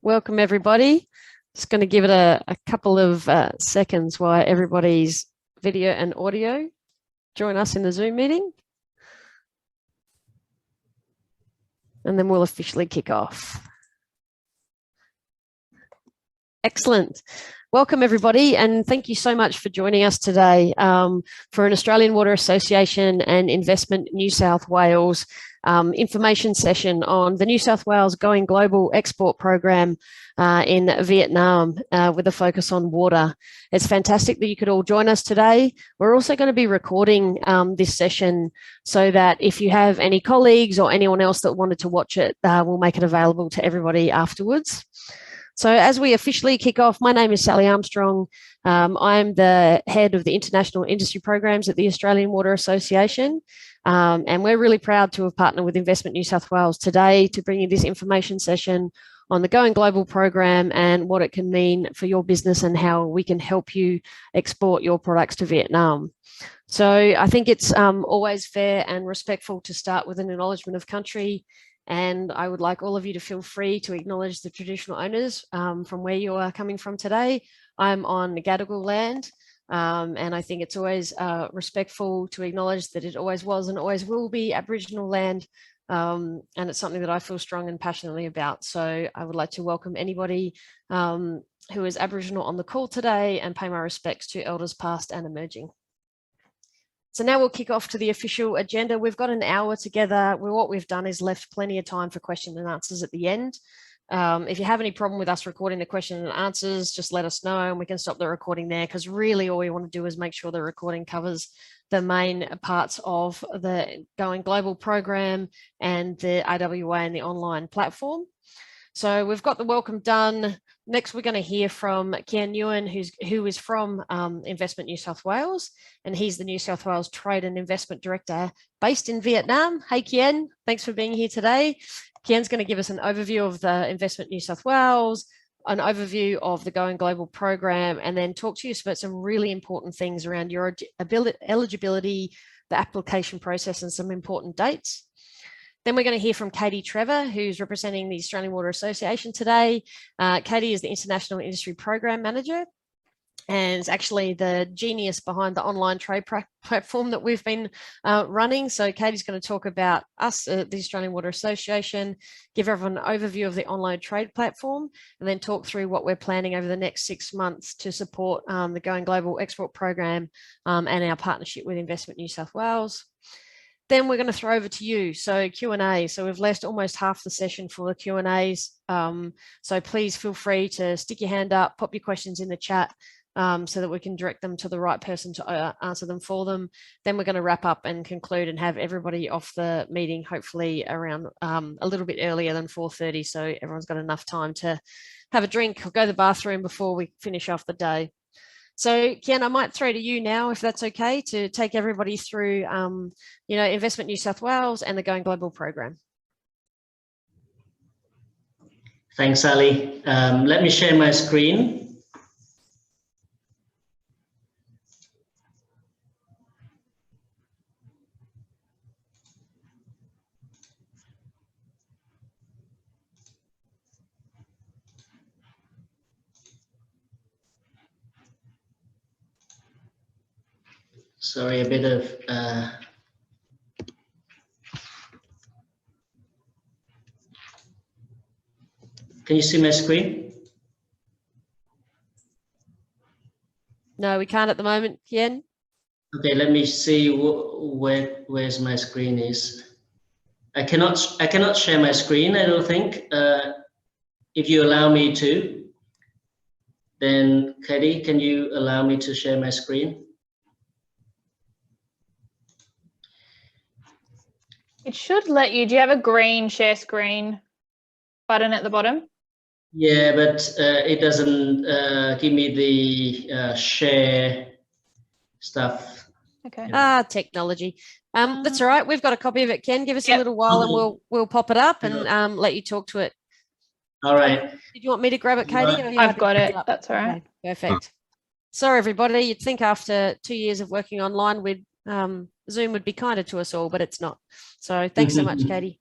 Welcome everybody. Just going to give it a couple of seconds while everybody's video and audio join us in the Zoom meeting. And then we'll officially kick off. Excellent. Welcome everybody, and thank you so much for joining us today for an Australian Water Association and Investment New South Wales information session on the New South Wales Going Global Export Program in Vietnam with a focus on water. It's fantastic that you could all join us today. We're also going to be recording this session so that if you have any colleagues or anyone else that wanted to watch it, we'll make it available to everybody afterwards. So as we officially kick off, my name is Sally Armstrong. I'm the head of the International Industry Programs at the Australian Water Association. And we're really proud to have partnered with Investment New South Wales today to bring you this information session on the Going Global program and what it can mean for your business and how we can help you export your products to Vietnam. So I think it's always fair and respectful to start with an acknowledgement of country. And I would like all of you to feel free to acknowledge the traditional owners from where you are coming from today. I'm on Gadigal land, and I think it's always respectful to acknowledge that it always was and always will be Aboriginal land, and it's something that I feel strong and passionately about. So I would like to welcome anybody who is Aboriginal on the call today and pay my respects to elders past and emerging. So now we'll kick off to the official agenda. We've got an hour together. What we've done is left plenty of time for questions and answers at the end. If you have any problem with us recording the question and answers, just let us know and we can stop the recording there, because really all we want to do is make sure the recording covers the main parts of the Going Global program and the AWA and the online platform. So we've got the welcome done. Next, we're going to hear from Kien Nguyen, who is from Investment New South Wales, and he's the New South Wales Trade and Investment Director based in Vietnam. Hey, Kien, thanks for being here today. Kien's going to give us an overview of the Investment New South Wales, an overview of the Going Global program, and then talk to you about some really important things around your eligibility, the application process, and some important dates. Then we're going to hear from Katie Trevor, who's representing the Australian Water Association today. Katie is the International Industry Program Manager and is actually the genius behind the online trade platform that we've been running. So Katie's going to talk about us, the Australian Water Association, give everyone an overview of the online trade platform, and then talk through what we're planning over the next 6 months to support the Going Global Export Program and our partnership with Investment New South Wales. Then we're going to throw over to you. So Q&A. So we've left almost half the session for the Q&As. So please feel free to stick your hand up, pop your questions in the chat so that we can direct them to the right person to answer them for them. Then we're going to wrap up and conclude and have everybody off the meeting, hopefully around a little bit earlier than 4:30. So everyone's got enough time to have a drink or go to the bathroom before we finish off the day. So, Kien, I might throw to you now, if that's okay, to take everybody through, Investment New South Wales and the Going Global program. Thanks, Sally. Let me share my screen. Sorry, a bit of can you see my screen? No, we can't at the moment, Kien. Okay, let me see where's my screen is. I cannot share my screen, I don't think. If you allow me to, then Katie, can you allow me to share my screen? It should let you. Do you have a green share screen button at the bottom? Yeah, but it doesn't give me the share stuff. Okay. Technology. That's all right. We've got a copy of it, Ken. Give us a little while and we'll pop it up and let you talk to it. All right. Did you want me to grab it, Katie? I've got it. That's all right. Okay, perfect. Sorry, everybody. You'd think after 2 years of working online, Zoom would be kinder to us all, but it's not. So thanks so much, Katie.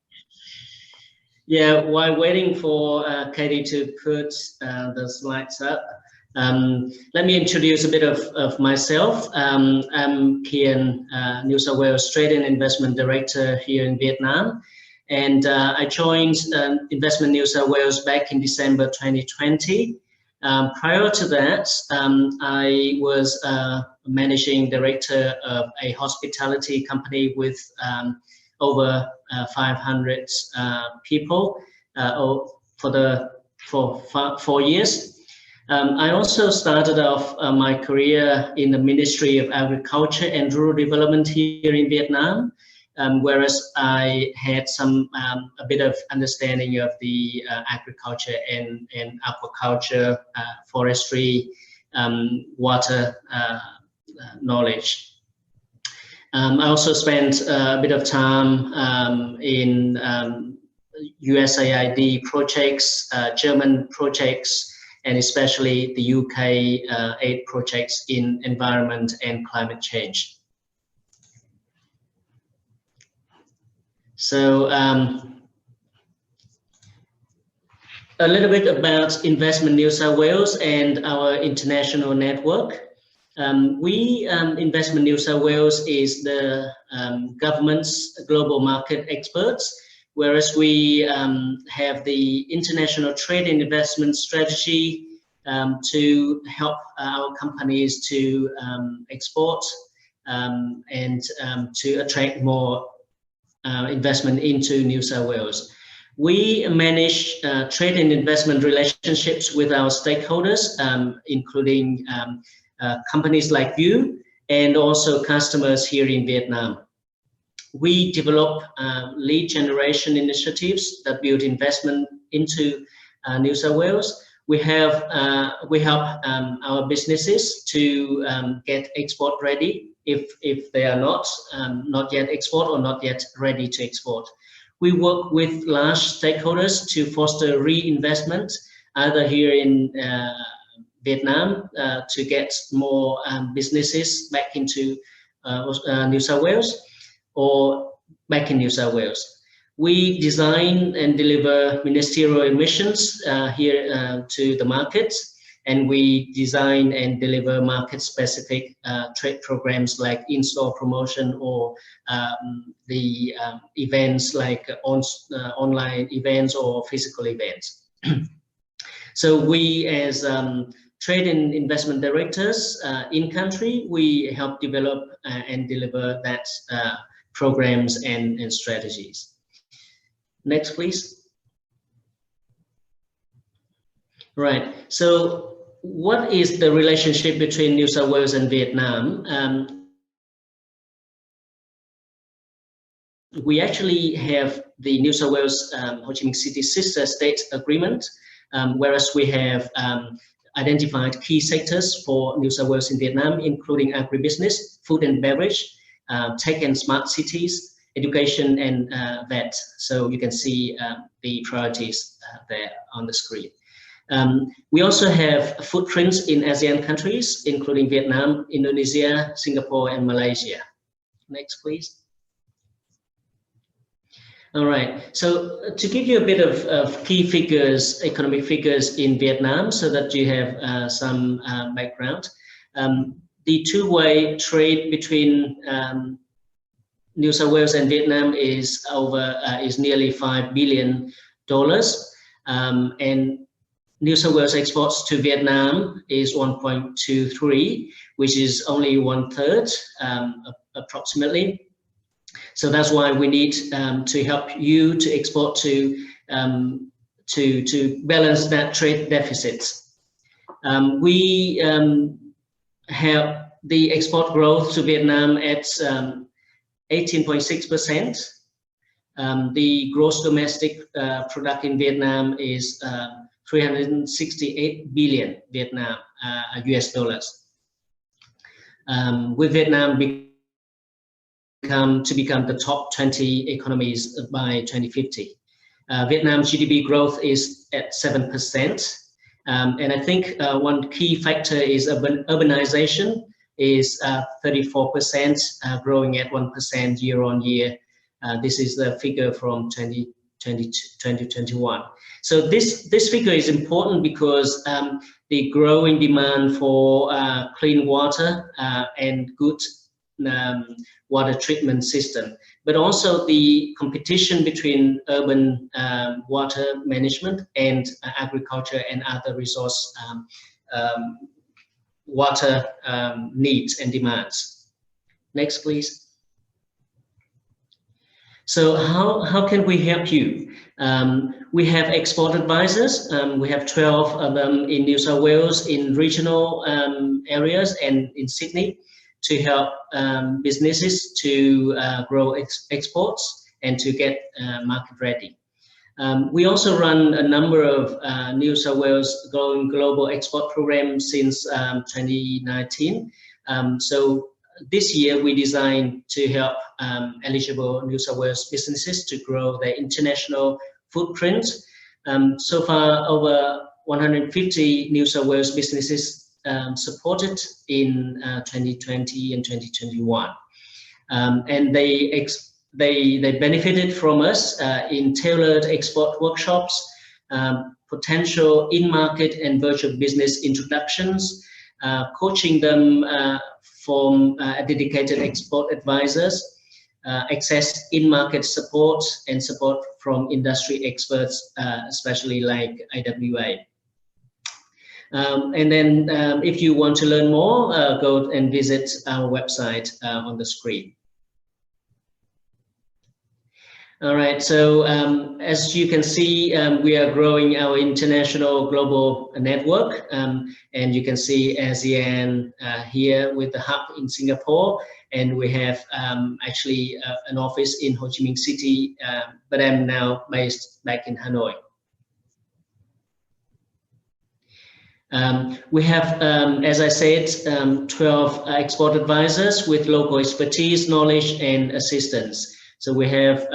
Yeah, while waiting for Katie to put the slides up, let me introduce a bit of myself. I'm Kian, New South Wales Australian Investment Director here in Vietnam. And I joined Investment New South Wales back in December 2020. Prior to that, I was managing director of a hospitality company with over 500 people for 4 years. I also started off my career in the Ministry of Agriculture and Rural Development here in Vietnam, whereas I had a bit of understanding of the agriculture and aquaculture, forestry, water knowledge. I also spent a bit of time in USAID projects, German projects, and especially the UK aid projects in environment and climate change. So a little bit about Investment New South Wales and our international network. Investment New South Wales is the government's global market experts, whereas we have the international trade and investment strategy to help our companies to export and to attract more investment into New South Wales. We manage trade and investment relationships with our stakeholders, including companies like you and also customers here in Vietnam. We develop lead generation initiatives that build investment into New South Wales. We help our businesses to get export ready if they are not yet export or not yet ready to export. We work with large stakeholders to foster reinvestment, either here in Vietnam to get more businesses back into New South Wales, or back in New South Wales. We design and deliver ministerial emissions here to the markets, and we design and deliver market-specific trade programs like in-store promotion or the events like online events or physical events. So we, as trade and investment directors in country, we help develop and deliver that programs and strategies. Next, please. Right, so what is the relationship between New South Wales and Vietnam? We actually have the New South Wales Ho Chi Minh City Sister State Agreement, whereas we have identified key sectors for New South Wales in Vietnam, including agribusiness, food and beverage, tech and smart cities, education, and vet. So you can see the priorities there on the screen. We also have footprints in ASEAN countries, including Vietnam, Indonesia, Singapore, and Malaysia. Next, please. All right, so to give you a bit of key figures, economic figures in Vietnam, so that you have some background. The two-way trade between New South Wales and Vietnam is nearly $5 billion, and New South Wales exports to Vietnam is 1.23, which is only 1/3 approximately. So that's why we need to help you to export to balance that trade deficit. We have the export growth to Vietnam at 18.6%. The gross domestic product in Vietnam is 368 billion US dollars. With Vietnam to become the top 20 economies by 2050. Vietnam's GDP growth is at 7%. And I think one key factor is urbanization is 34%, growing at 1% year on year. This is the figure from 20 2021. So this figure is important because the growing demand for clean water and good water treatment system, but also the competition between urban water management and agriculture and other resource water needs and demands. Next, please. So how can we help you? We have export advisors. We have 12 of them in New South Wales, in regional areas, and in Sydney, to help businesses to grow exports and to get market ready. We also run a number of New South Wales global export programs since 2019. So this year we designed to help eligible New South Wales businesses to grow their international footprint. So far, over 150 New South Wales businesses supported in 2020 and 2021, and they benefited from us in tailored export workshops, potential in-market and virtual business introductions, coaching them from dedicated export advisors, access in-market support and support from industry experts, especially like IWA. And then if you want to learn more, go and visit our website on the screen. All right, so as you can see, we are growing our international global network, and you can see ASEAN here with the hub in Singapore, and we have actually an office in Ho Chi Minh City, but I'm now based back in Hanoi. We have, as I said, 12 export advisors with local expertise, knowledge, and assistance. So we have,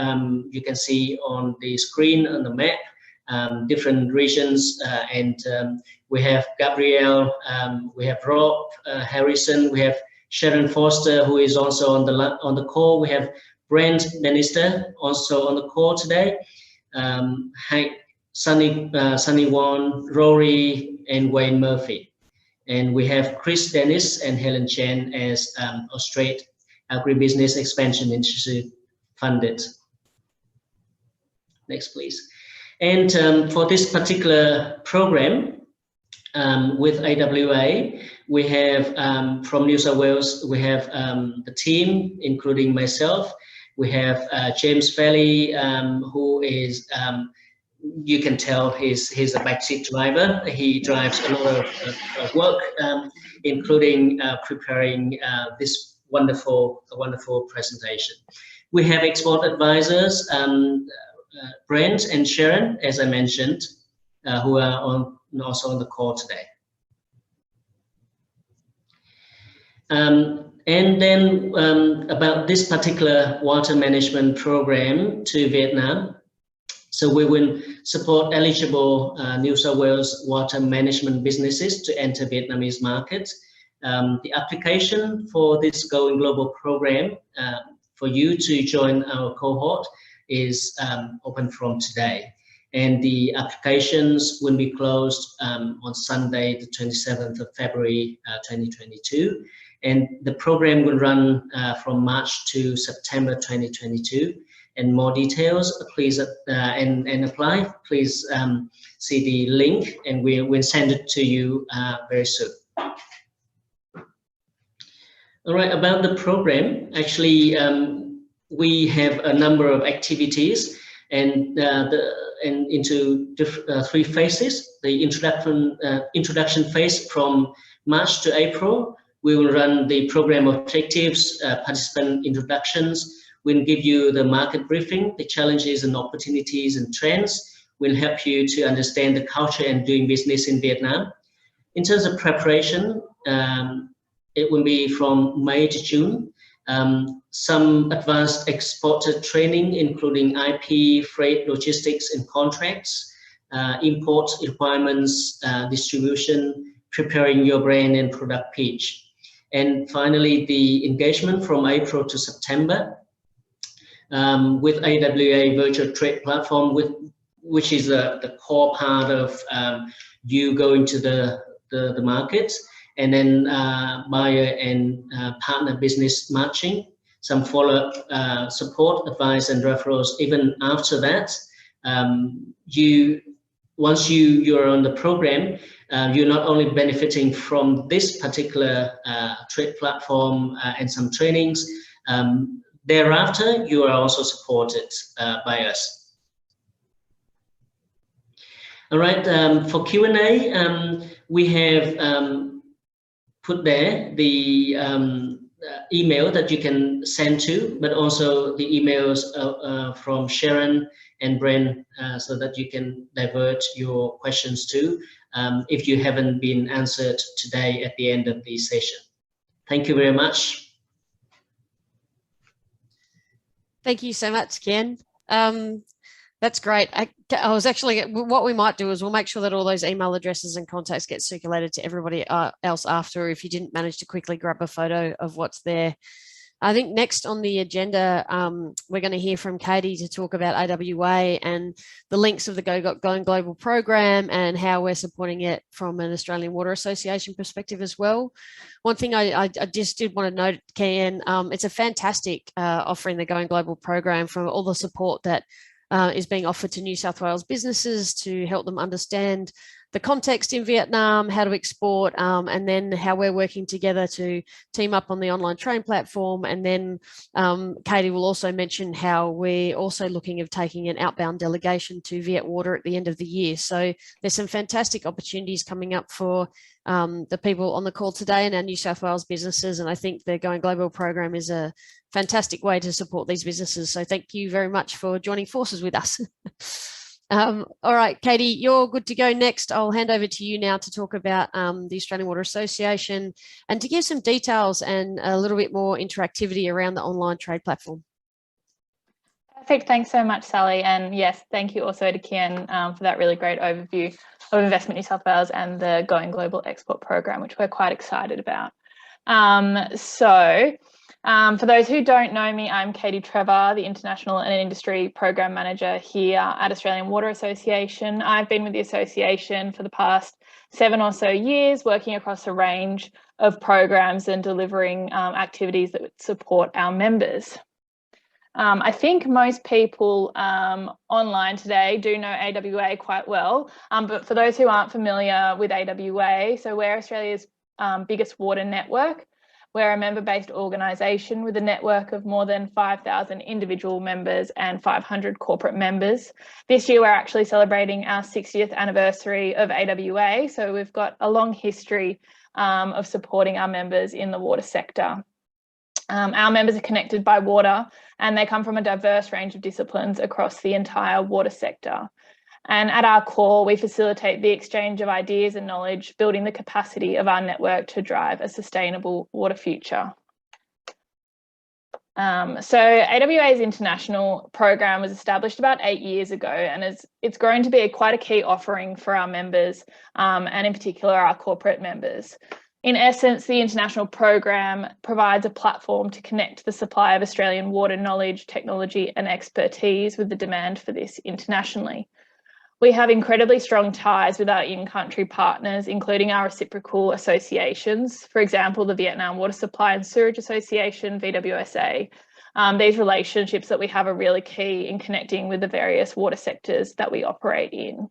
you can see on the screen on the map, different regions, and we have Gabrielle, we have Rob Harrison, we have Sharon Foster, who is also on the call. We have Brent Bannister also on the call today. Sunny Won, Rory, and Wayne Murphy. And we have Chris Dennis and Helen Chen as Austrade Agribusiness Expansion Institute funded. Next, please. And for this particular program with AWA, we have from New South Wales, we have the team, including myself. We have James Fairley, who is, you can tell he's a backseat driver. He drives a lot of work, including preparing this wonderful presentation. We have export advisors, Brent and Sharon, as I mentioned, who are also on the call today. And then about this particular water management program to Vietnam. So we will support eligible New South Wales water management businesses to enter Vietnamese market. The application for this Going Global program for you to join our cohort is open from today. And the applications will be closed on Sunday, the 27th of February, 2022. And the program will run from March to September 2022. And more details, please, and apply, please see the link, and we'll send it to you very soon. All right, about the program, actually, we have a number of activities, and into three phases. The introduction phase from March to April, we will run the program objectives, participant introductions. We'll give you the market briefing, the challenges and opportunities and trends. We'll help you to understand the culture and doing business in Vietnam. In terms of preparation, it will be from May to June. Some advanced exporter training, including IP, freight, logistics, and contracts, import requirements, distribution, preparing your brand and product pitch. And finally, the engagement from April to September. with AWA Virtual Trade Platform, which is the core part of you going to the markets, and then buyer and partner business matching, some follow-up support, advice, and referrals. Even after that, once you're on the program, you're not only benefiting from this particular trade platform and some trainings. Thereafter, you are also supported by us. All right, for Q&A, we have put there the email that you can send to, but also the emails from Sharon and Bren, so that you can divert your questions to if you haven't been answered today at the end of the session. Thank you very much. Thank you so much, Ken. That's great. I was actually, what we might do is we'll make sure that all those email addresses and contacts get circulated to everybody else after, if you didn't manage to quickly grab a photo of what's there. I think next on the agenda, we're going to hear from Katie to talk about AWA and the links of the Going Global program and how we're supporting it from an Australian Water Association perspective as well. One thing I just did want to note, Ken, it's a fantastic offering, the Going Global program, from all the support that is being offered to New South Wales businesses to help them understand the context in Vietnam, how to export, and then how we're working together to team up on the online train platform. And then Katie will also mention how we're also looking at taking an outbound delegation to Viet Water at the end of the year. So there's some fantastic opportunities coming up for the people on the call today and our New South Wales businesses. And I think the Going Global program is a fantastic way to support these businesses. So thank you very much for joining forces with us. All right, Katie, you're good to go next. I'll hand over to you now to talk about the Australian Water Association and to give some details and a little bit more interactivity around the online trade platform. Perfect. Thanks so much, Sally. And yes, thank you also to Kian for that really great overview of Investment New South Wales and the Going Global Export program, which we're quite excited about. For those who don't know me, I'm Katie Trevor, the International and Industry Program Manager here at Australian Water Association. I've been with the association for the past 7 or so years, working across a range of programs and delivering activities that support our members. I think most people online today do know AWA quite well, but for those who aren't familiar with AWA, so we're Australia's biggest water network. We're a member-based organisation with a network of more than 5,000 individual members and 500 corporate members. This year, we're actually celebrating our 60th anniversary of AWA, so we've got a long history of supporting our members in the water sector. Our members are connected by water, and they come from a diverse range of disciplines across the entire water sector. And at our core, we facilitate the exchange of ideas and knowledge, building the capacity of our network to drive a sustainable water future. So AWA's international program was established about 8 years ago, and it's grown to be quite a key offering for our members, and in particular our corporate members. In essence, the international program provides a platform to connect the supply of Australian water knowledge, technology and expertise with the demand for this internationally. We have incredibly strong ties with our in-country partners, including our reciprocal associations, for example, the Vietnam Water Supply and Sewerage Association, VWSA. These relationships that we have are really key in connecting with the various water sectors that we operate in.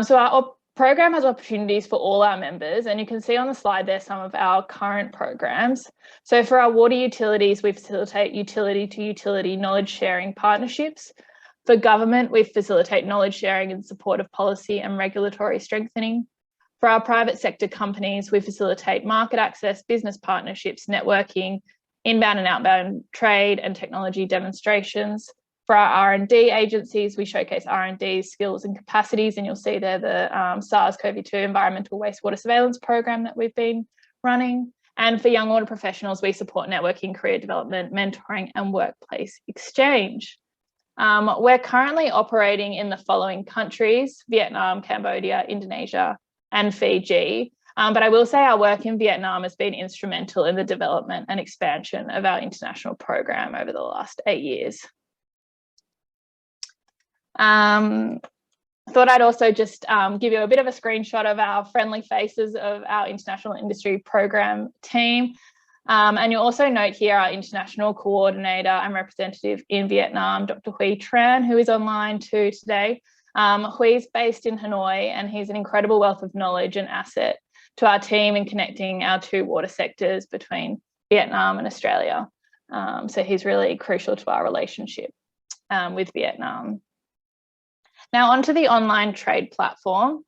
So our program has opportunities for all our members, and you can see on the slide there some of our current programs. So for our water utilities, we facilitate utility-to-utility knowledge sharing partnerships. For government, we facilitate knowledge sharing in support of policy and regulatory strengthening. For our private sector companies, we facilitate market access, business partnerships, networking, inbound and outbound trade and technology demonstrations. For our R&D agencies, we showcase R&D skills and capacities, and you'll see there the SARS-CoV-2 environmental wastewater surveillance program that we've been running. And for young water professionals, we support networking, career development, mentoring and workplace exchange. We're currently operating in the following countries: Vietnam, Cambodia, Indonesia, and Fiji. But I will say our work in Vietnam has been instrumental in the development and expansion of our international program over the last 8 years. Thought I'd also just give you a bit of a screenshot of our friendly faces of our international industry program team. And you'll also note here our international coordinator and representative in Vietnam, Dr. Huy Tran, who is online too today. Huy's based in Hanoi, and he's an incredible wealth of knowledge and asset to our team in connecting our two water sectors between Vietnam and Australia. So he's really crucial to our relationship with Vietnam. Now onto the online trade platform.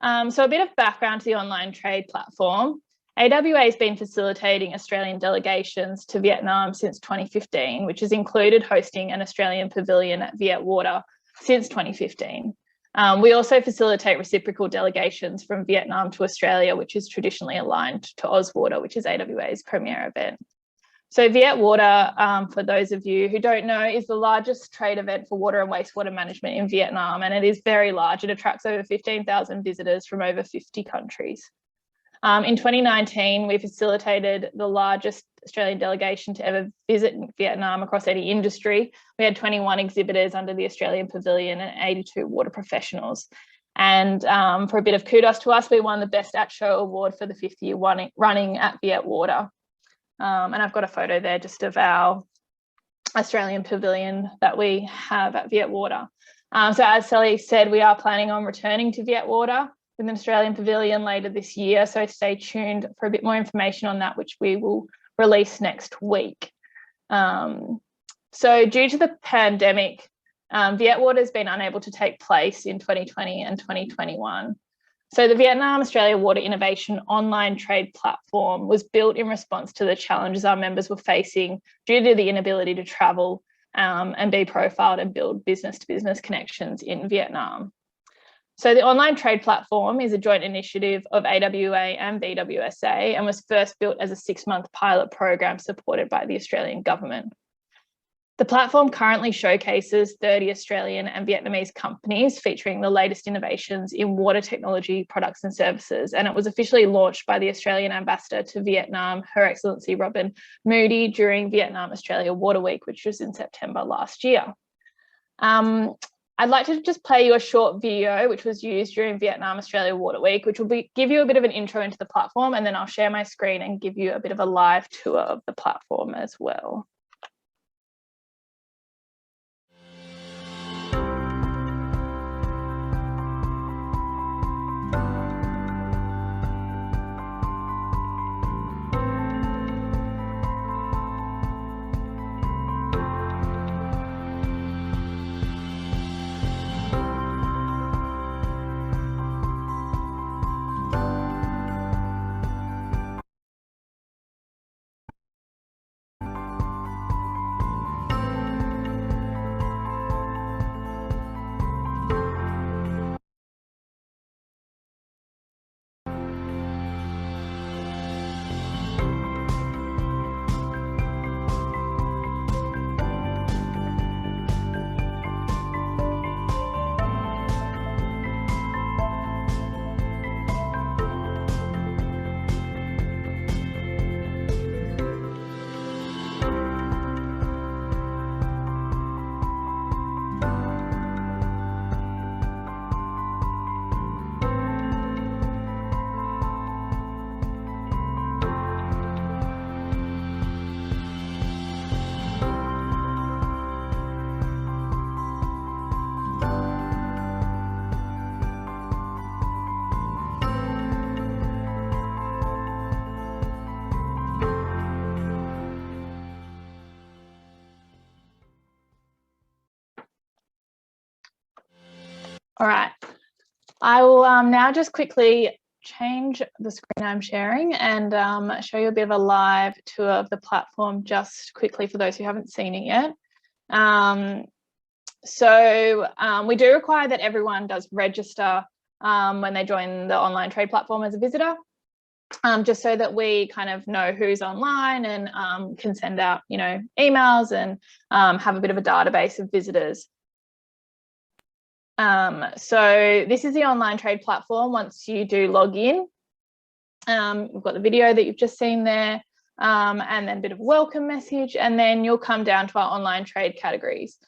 So a bit of background to the online trade platform. AWA has been facilitating Australian delegations to Vietnam since 2015, which has included hosting an Australian pavilion at VWSA since 2015. We also facilitate reciprocal delegations from Vietnam to Australia, which is traditionally aligned to Ozwater, which is AWA's premier event. So VWSA, for those of you who don't know, is the largest trade event for water and wastewater management in Vietnam, and it is very large. It attracts over 15,000 visitors from over 50 countries. In 2019, we facilitated the largest Australian delegation to ever visit Vietnam across any industry. We had 21 exhibitors under the Australian Pavilion and 82 water professionals. And for a bit of kudos to us, we won the Best at Show award for the 5th year running at VWSA. And I've got a photo there just of our Australian Pavilion that we have at VWSA. So as Sally said, we are planning on returning to VWSA with an Australian Pavilion later this year. So stay tuned for a bit more information on that, which we will release next week. So due to the pandemic, VWSA has been unable to take place in 2020 and 2021. So the Vietnam Australia Water Innovation online trade platform was built in response to the challenges our members were facing due to the inability to travel and be profiled and build business-to-business connections in Vietnam. So the online trade platform is a joint initiative of AWA and VWSA and was first built as a 6-month pilot program supported by the Australian government. The platform currently showcases 30 Australian and Vietnamese companies featuring the latest innovations in water technology, products and services, and it was officially launched by the Australian Ambassador to Vietnam, Her Excellency Robin Moody, during Vietnam Australia Water Week, which was in September last year. I'd like to just play you a short video which was used during Vietnam Australia Water Week, which will give you a bit of an intro into the platform, and then I'll share my screen and give you a bit of a live tour of the platform as well. All right, I will now just quickly change the screen I'm sharing and show you a bit of a live tour of the platform just quickly for those who haven't seen it yet. We do require that everyone does register when they join the online trade platform as a visitor, just so that we kind of know who's online and can send out, emails and have a bit of a database of visitors. So this is the online trade platform. Once you do log in, we've got the video that you've just seen there, and then a bit of a welcome message, and then you'll come down to our online trade categories.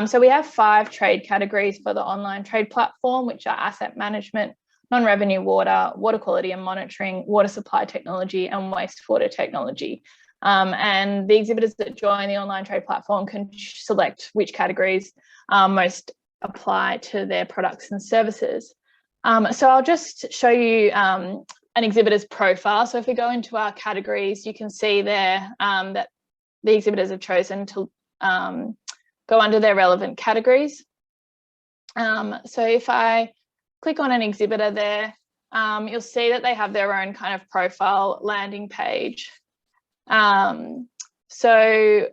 So we have 5 trade categories for the online trade platform, which are asset management, non-revenue water, water quality and monitoring, water supply technology, and wastewater technology. And the exhibitors that join the online trade platform can select which categories most apply to their products and services. So I'll just show you an exhibitor's profile. So if we go into our categories, you can see there that the exhibitors have chosen to go under their relevant categories. So if I click on an exhibitor there, you'll see that they have their own kind of profile landing page. So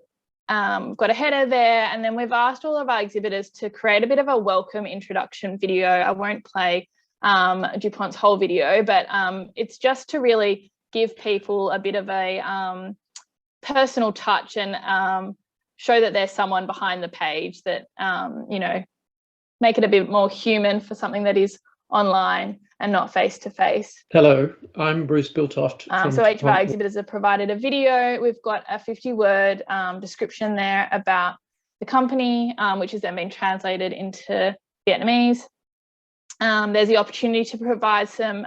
we've got a header there, and then we've asked all of our exhibitors to create a bit of a welcome introduction video. I won't play DuPont's whole video, but it's just to really give people a bit of a personal touch and show that there's someone behind the page, that, you know, make it a bit more human for something that is online and not face-to-face. Hello, I'm Bruce Biltoft. So each of our exhibitors have provided a video. We've got a 50-word description there about the company, which has then been translated into Vietnamese. There's the opportunity to provide some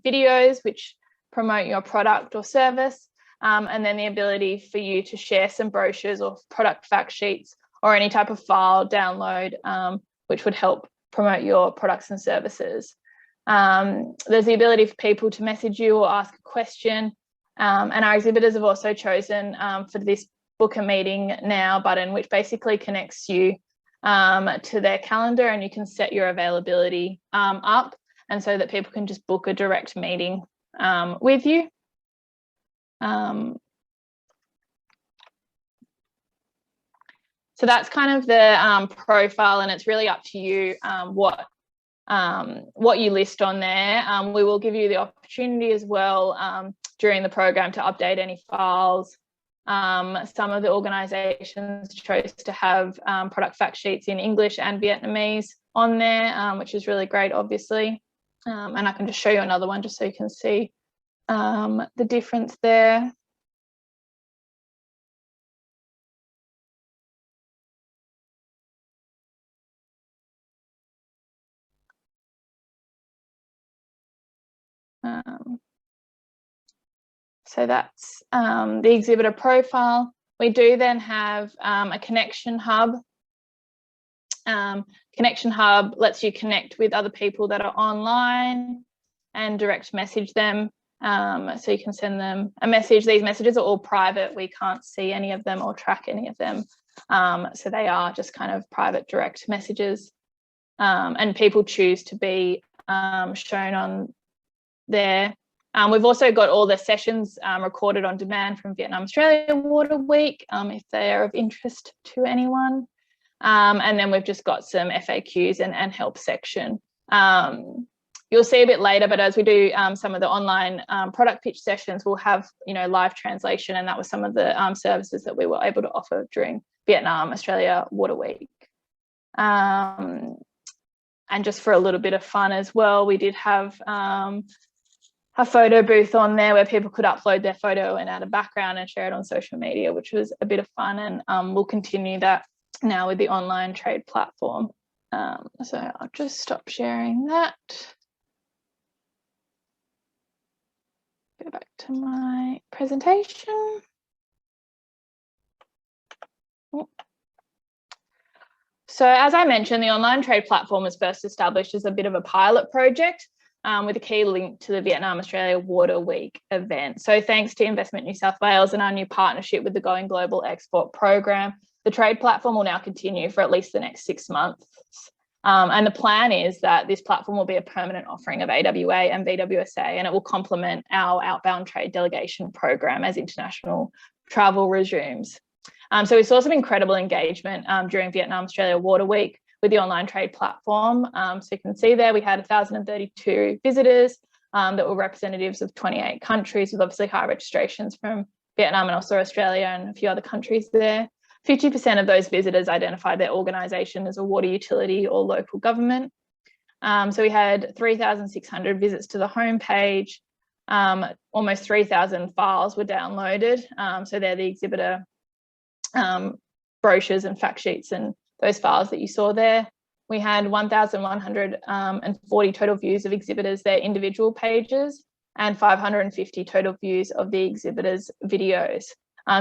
videos which promote your product or service, and then the ability for you to share some brochures or product fact sheets or any type of file download, which would help promote your products and services. There's the ability for people to message you or ask a question, and our exhibitors have also chosen for this book a meeting now button, which basically connects you to their calendar, and you can set your availability up, and so that people can just book a direct meeting with you. So that's kind of the profile, and it's really up to you what you list on there. We will give you the opportunity as well during the program to update any files. Some of the organisations chose to have product fact sheets in English and Vietnamese on there, which is really great, obviously. And I can just show you another one just so you can see the difference there. So that's the exhibitor profile. We do then have a connection hub. Connection hub lets you connect with other people that are online and direct message them. So you can send them a message. These messages are all private. We can't see any of them or track any of them. So they are just kind of private direct messages. And people choose to be shown on there. We've also got all the sessions recorded on demand from Vietnam Australia Water Week, if they are of interest to anyone. And then we've just got some FAQs and help section. You'll see a bit later, but as we do some of the online product pitch sessions, we'll have, you know, live translation, and that was some of the services that we were able to offer during Vietnam Australia Water Week. And just for a little bit of fun as well, we did have a photo booth on there where people could upload their photo and add a background and share it on social media, which was a bit of fun, and we'll continue that now with the online trade platform. So I'll just stop sharing that. Go back to my presentation. So as I mentioned, the online trade platform was first established as a bit of a pilot project with a key link to the Vietnam Australia Water Week event. So thanks to Investment New South Wales and our new partnership with the Going Global Export Program, the trade platform will now continue for at least the next 6 months. And the plan is that this platform will be a permanent offering of AWA and VWSA, and it will complement our outbound trade delegation program as international travel resumes. So we saw some incredible engagement during Vietnam Australia Water Week with the online trade platform. So you can see there we had 1,032 visitors that were representatives of 28 countries, with obviously high registrations from Vietnam and also Australia and a few other countries there. 50% of those visitors identified their organisation as a water utility or local government. So we had 3,600 visits to the homepage. Almost 3,000 files were downloaded. So they're the exhibitor brochures and fact sheets and those files that you saw there. We had 1,140 total views of exhibitors, their individual pages, and 550 total views of the exhibitors' videos.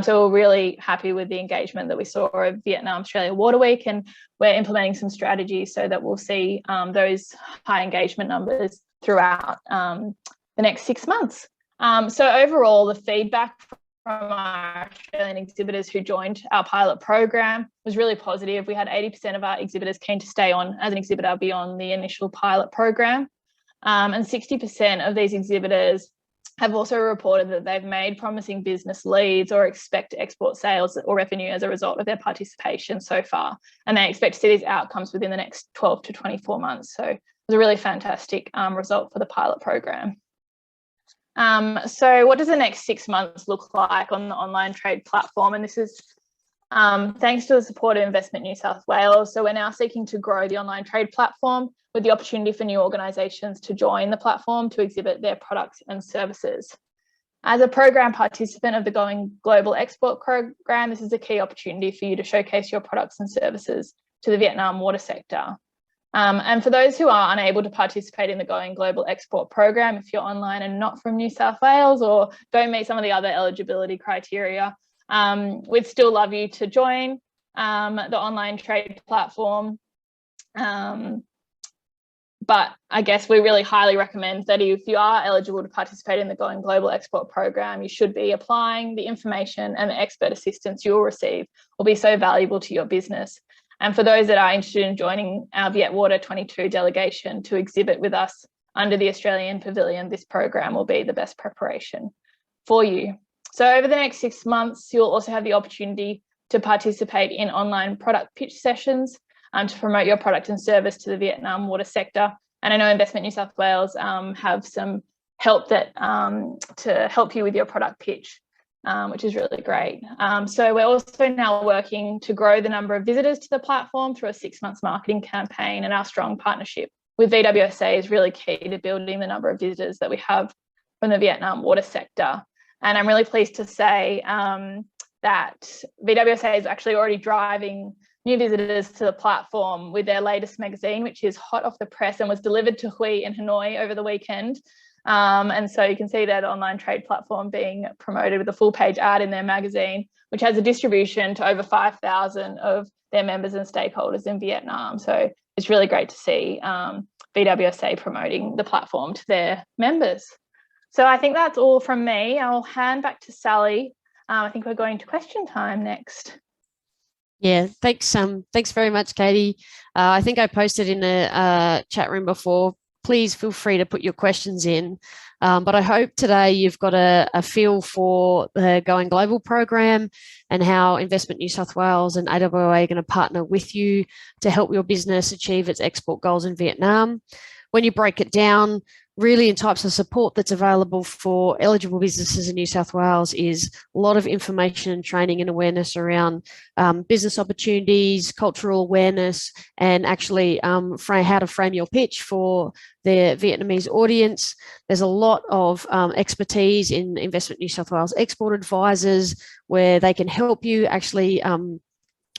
So we're really happy with the engagement that we saw of Vietnam Australia Water Week, and we're implementing some strategies so that we'll see those high engagement numbers throughout the next 6 months. So overall, the feedback from our Australian exhibitors who joined our pilot program was really positive. We had 80% of our exhibitors keen to stay on as an exhibitor beyond the initial pilot program. And 60% of these exhibitors have also reported that they've made promising business leads or expect export sales or revenue as a result of their participation so far. And they expect to see these outcomes within the next 12 to 24 months. So it was a really fantastic result for the pilot program. So what does the next 6 months look like on the online trade platform? And this is thanks to the support of Investment New South Wales. So we're now seeking to grow the online trade platform with the opportunity for new organisations to join the platform to exhibit their products and services. As a program participant of the Going Global Export program, this is a key opportunity for you to showcase your products and services to the Vietnam water sector. And for those who are unable to participate in the Going Global Export program, if you're online and not from New South Wales or don't meet some of the other eligibility criteria, we'd still love you to join the online trade platform. But I guess we really highly recommend that if you are eligible to participate in the Going Global Export program, you should be applying. The information and the expert assistance you'll receive will be so valuable to your business. And for those that are interested in joining our Vietwater 22 delegation to exhibit with us under the Australian Pavilion, this program will be the best preparation for you. So over the next 6 months, you'll also have the opportunity to participate in online product pitch sessions to promote your product and service to the Vietnam water sector. And I know Investment New South Wales have some help that to help you with your product pitch, which is really great. So we're also now working to grow the number of visitors to the platform through a 6 months marketing campaign, and our strong partnership with VWSA is really key to building the number of visitors that we have from the Vietnam water sector. And I'm really pleased to say that VWSA is actually already driving new visitors to the platform with their latest magazine, which is hot off the press and was delivered to Hue in Hanoi over the weekend. And so you can see that online trade platform being promoted with a full page ad in their magazine, which has a distribution to over 5,000 of their members and stakeholders in Vietnam. So it's really great to see VWSA promoting the platform to their members. So I think that's all from me. I'll hand back to Sally. I think we're going to question time next. Yeah, thanks very much, Katie. I think I posted in the chat room before. Please feel free to put your questions in. But I hope today you've got a feel for the Going Global program and how Investment New South Wales and AWA are going to partner with you to help your business achieve its export goals in Vietnam. When you break it down, really in types of support that's available for eligible businesses in New South Wales is a lot of information and training and awareness around business opportunities, cultural awareness, and actually how to frame your pitch for the Vietnamese audience. There's a lot of expertise in Investment New South Wales export advisors where they can help you actually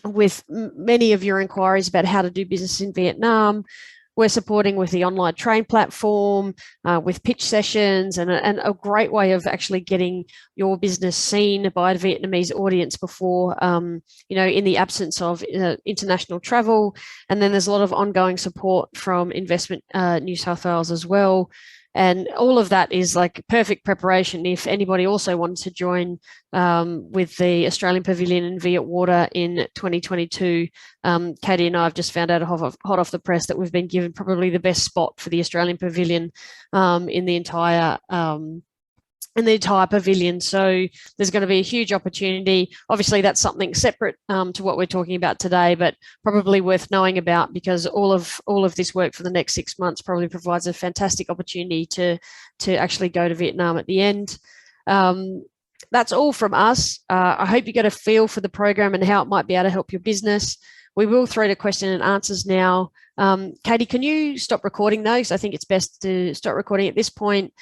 with many of your inquiries about how to do business in Vietnam. We're supporting with the online trade platform, with pitch sessions, and a great way of actually getting your business seen by a Vietnamese audience before, in the absence of international travel. And then there's a lot of ongoing support from Investment New South Wales as well. And all of that is like perfect preparation if anybody also wanted to join with the Australian Pavilion and Vietwater in 2022. Katie and I have just found out hot off the press that we've been given probably the best spot for the Australian Pavilion in the entire pavilion. So there's going to be a huge opportunity. Obviously, that's something separate to what we're talking about today, but probably worth knowing about because all of this work for the next 6 months probably provides a fantastic opportunity to actually go to Vietnam at the end. That's all from us. I hope you get a feel for the program and how it might be able to help your business. We will throw to question and answers now. Katie, can you stop recording those? I think it's best to stop recording at this point.